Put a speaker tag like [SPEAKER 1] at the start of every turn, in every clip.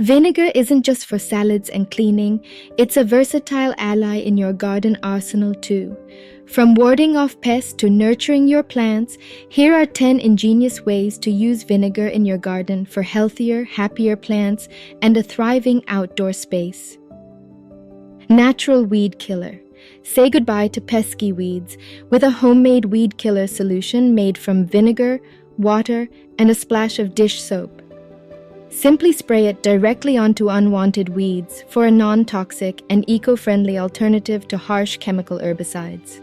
[SPEAKER 1] Vinegar isn't just for salads and cleaning, it's a versatile ally in your garden arsenal too. From warding off pests to nurturing your plants, here are 10 ingenious ways to use vinegar in your garden for healthier, happier plants and a thriving outdoor space. Natural weed killer. Say goodbye to pesky weeds with a homemade weed killer solution made from vinegar, water, and a splash of dish soap. Simply spray it directly onto unwanted weeds for a non-toxic and eco-friendly alternative to harsh chemical herbicides.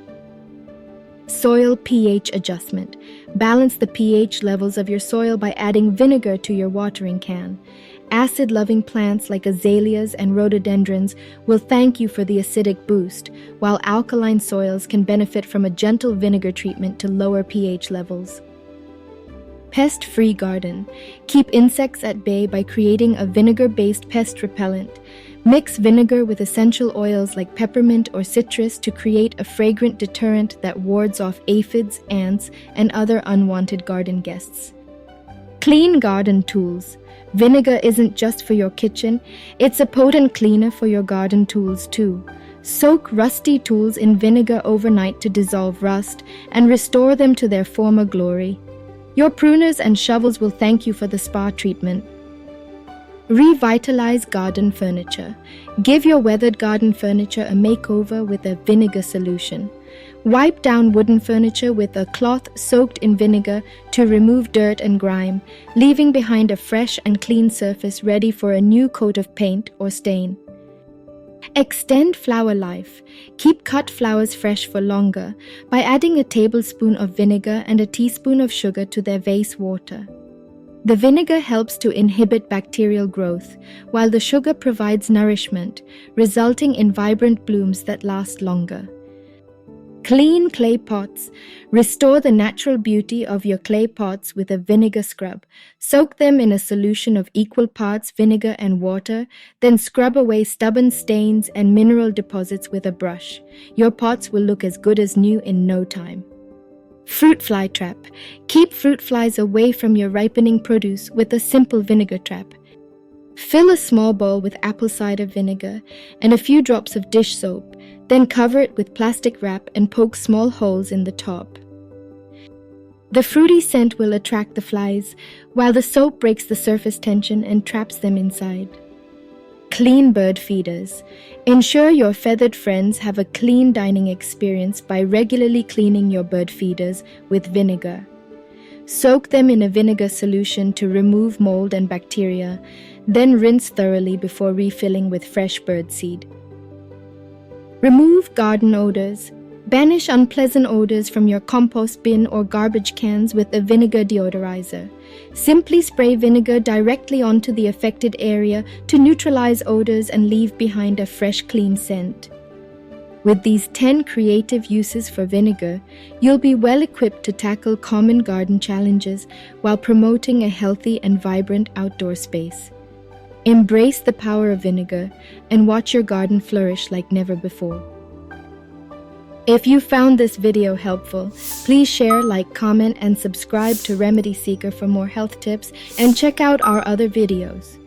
[SPEAKER 1] Soil pH adjustment. Balance the pH levels of your soil by adding vinegar to your watering can. Acid-loving plants like azaleas and rhododendrons will thank you for the acidic boost, while alkaline soils can benefit from a gentle vinegar treatment to lower pH levels. Pest-free garden. Keep insects at bay by creating a vinegar-based pest repellent. Mix vinegar with essential oils like peppermint or citrus to create a fragrant deterrent that wards off aphids, ants, and other unwanted garden guests. Clean garden tools. Vinegar isn't just for your kitchen, it's a potent cleaner for your garden tools too. Soak rusty tools in vinegar overnight to dissolve rust and restore them to their former glory. Your pruners and shovels will thank you for the spa treatment. Revitalize garden furniture. Give your weathered garden furniture a makeover with a vinegar solution. Wipe down wooden furniture with a cloth soaked in vinegar to remove dirt and grime, leaving behind a fresh and clean surface ready for a new coat of paint or stain. Extend flower life. Keep cut flowers fresh for longer by adding a tablespoon of vinegar and a teaspoon of sugar to their vase water. The vinegar helps to inhibit bacterial growth, while the sugar provides nourishment, resulting in vibrant blooms that last longer. Clean clay pots. Restore the natural beauty of your clay pots with a vinegar scrub. Soak them in a solution of equal parts vinegar and water, then scrub away stubborn stains and mineral deposits with a brush. Your pots will look as good as new in no time. Fruit fly trap. Keep fruit flies away from your ripening produce with a simple vinegar trap. Fill a small bowl with apple cider vinegar and a few drops of dish soap, then cover it with plastic wrap and poke small holes in the top. The fruity scent will attract the flies, while the soap breaks the surface tension and traps them inside. Clean bird feeders. Ensure your feathered friends have a clean dining experience by regularly cleaning your bird feeders with vinegar. Soak them in a vinegar solution to remove mold and bacteria, then rinse thoroughly before refilling with fresh birdseed. Remove garden odors. Banish unpleasant odors from your compost bin or garbage cans with a vinegar deodorizer. Simply spray vinegar directly onto the affected area to neutralize odors and leave behind a fresh, clean scent. With these 10 creative uses for vinegar, you'll be well equipped to tackle common garden challenges while promoting a healthy and vibrant outdoor space. Embrace the power of vinegar and watch your garden flourish like never before. If you found this video helpful, please share, like, comment, and subscribe to Remedy Seeker for more health tips, and check out our other videos.